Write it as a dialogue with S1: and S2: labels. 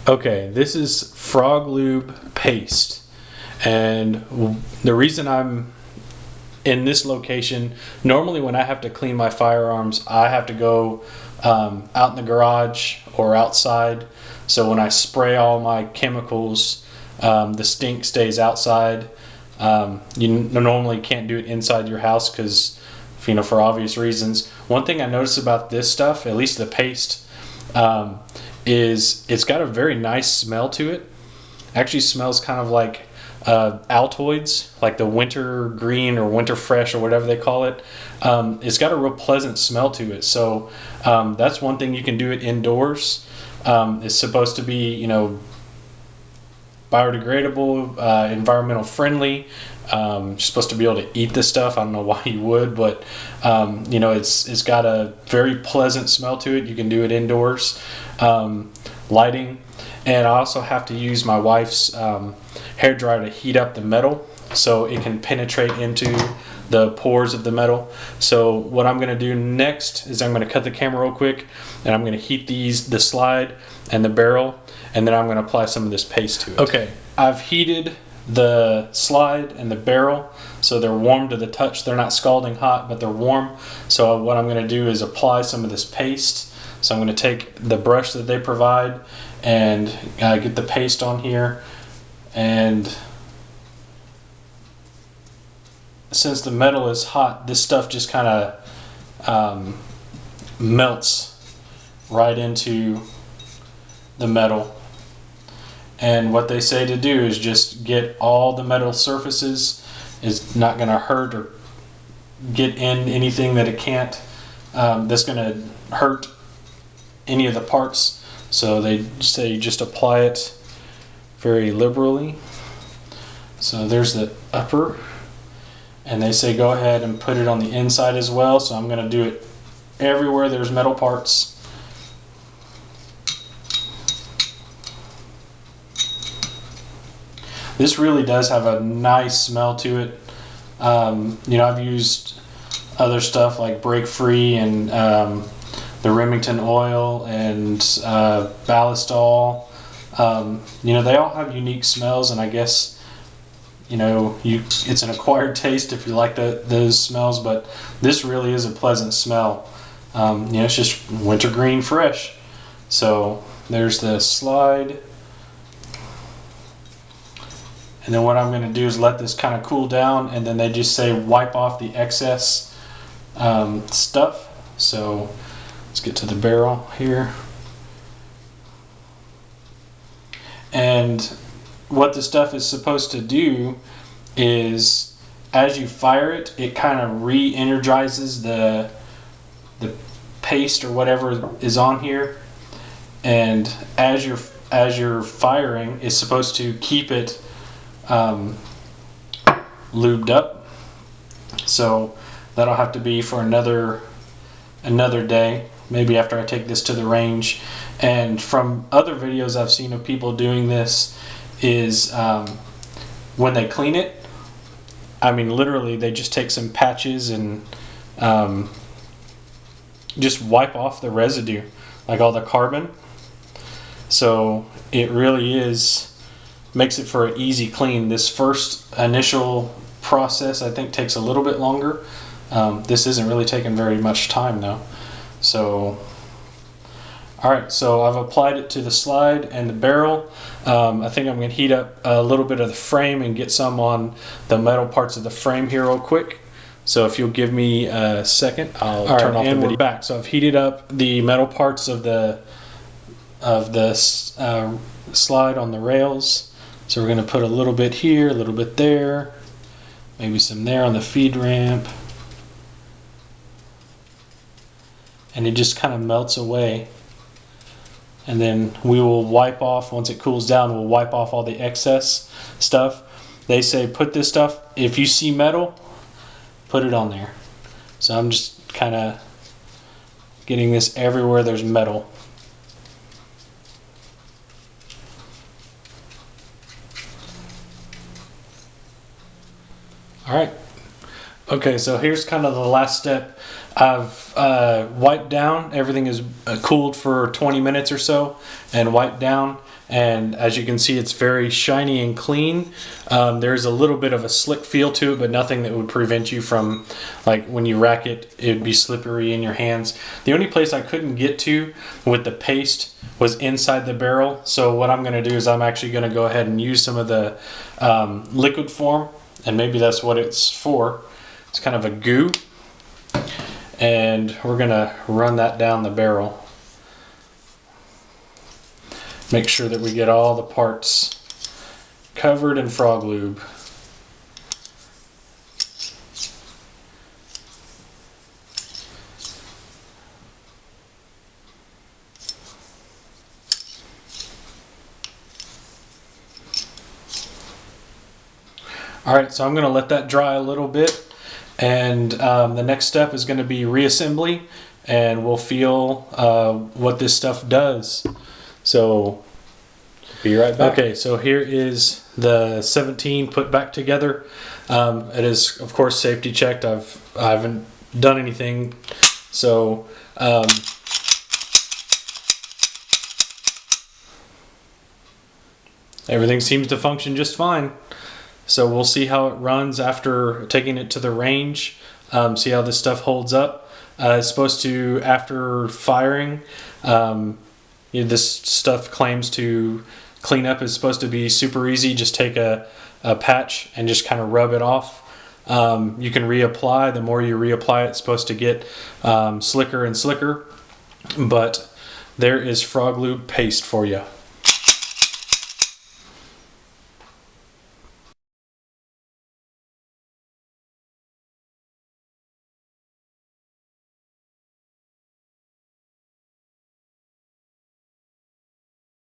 S1: Okay, this is Frog Lube paste, and the reason I'm in this location, normally when I have to clean my firearms, I have to go out in the garage or outside. So when I spray all my chemicals, the stink stays outside. You normally can't do it inside your house because, for obvious reasons. One thing I noticed about this stuff, at least the paste, is it's got a very nice smell to it. Actually smells kind of like Altoids, like the winter green or winter fresh or whatever they call it. It's got a real pleasant smell to it. So that's one thing you can do it indoors. It's supposed to be, biodegradable, environmental friendly. You're supposed to be able to eat this stuff. I don't know why you would, but it's got a very pleasant smell to it. You can do it indoors. Lighting, and I also have to use my wife's hair dryer to heat up the metal so it can penetrate into the pores of the metal. So what I'm going to do next is I'm going to cut the camera real quick, and I'm going to heat the slide and the barrel, and then I'm going to apply some of this paste to it. Okay, I've heated the slide and the barrel so they're warm to the touch. They're not scalding hot, but they're warm. So what I'm going to do is apply some of this paste. So I'm going to take the brush that they provide and get the paste on here, and since the metal is hot, this stuff just kind of melts right into the metal. And what they say to do is just get all the metal surfaces. It's not going to hurt or get in anything that it can't, that's going to hurt any of the parts. So they say just apply it very liberally. So there's the upper, and they say go ahead and put it on the inside as well. So I'm going to do it everywhere there's metal parts. This really does have a nice smell to it. I've used other stuff like Break Free and the Remington oil and Ballistol. They all have unique smells, and I guess it's an acquired taste if you like those smells, but this really is a pleasant smell. It's just wintergreen fresh. So there's the slide, and then what I'm going to do is let this kind of cool down, and then they just say wipe off the excess stuff. So let's get to the barrel here. And what the stuff is supposed to do is, as you fire it, it kind of re-energizes the paste or whatever is on here. And as you're firing, it's supposed to keep it lubed up. So that'll have to be for another day, maybe after I take this to the range. And from other videos I've seen of people doing this is when they clean it, literally they just take some patches and just wipe off the residue, like all the carbon. So it really makes it for an easy clean. This first initial process I think takes a little bit longer. This isn't really taking very much time though. So alright, so I've applied it to the slide and the barrel. I think I'm going to heat up a little bit of the frame and get some on the metal parts of the frame here real quick. So if you'll give me a second, I'll turn off the video. We're back. So I've heated up the metal parts of the slide on the rails. So we're going to put a little bit here, a little bit there, maybe some there on the feed ramp. And it just kind of melts away. And then we will wipe off, once it cools down, we'll wipe off all the excess stuff. They say put this stuff, if you see metal, put it on there. So I'm just kind of getting this everywhere there's metal. Alright, okay, so here's kind of the last step. I've wiped down, everything is cooled for 20 minutes or so and wiped down, and as you can see, it's very shiny and clean. There's a little bit of a slick feel to it, but nothing that would prevent you from, like when you rack it, it would be slippery in your hands. The only place I couldn't get to with the paste was inside the barrel. So what I'm going to do is I'm actually going to go ahead and use some of the liquid form, and maybe that's what it's for. It's kind of a goo, and we're going to run that down the barrel. Make sure that we get all the parts covered in frog lube. Alright, so I'm going to let that dry a little bit, and the next step is going to be reassembly, and we'll feel what this stuff does. So, be right back. Okay, so here is the 17 put back together. It is, of course, safety checked. I haven't done anything, so everything seems to function just fine. So we'll see how it runs after taking it to the range. See how this stuff holds up. It's supposed to, after firing, this stuff claims to clean up. Is supposed to be super easy. Just take a patch and just kind of rub it off. You can reapply. The more you reapply, it's supposed to get slicker and slicker. But there is frog lube paste for you.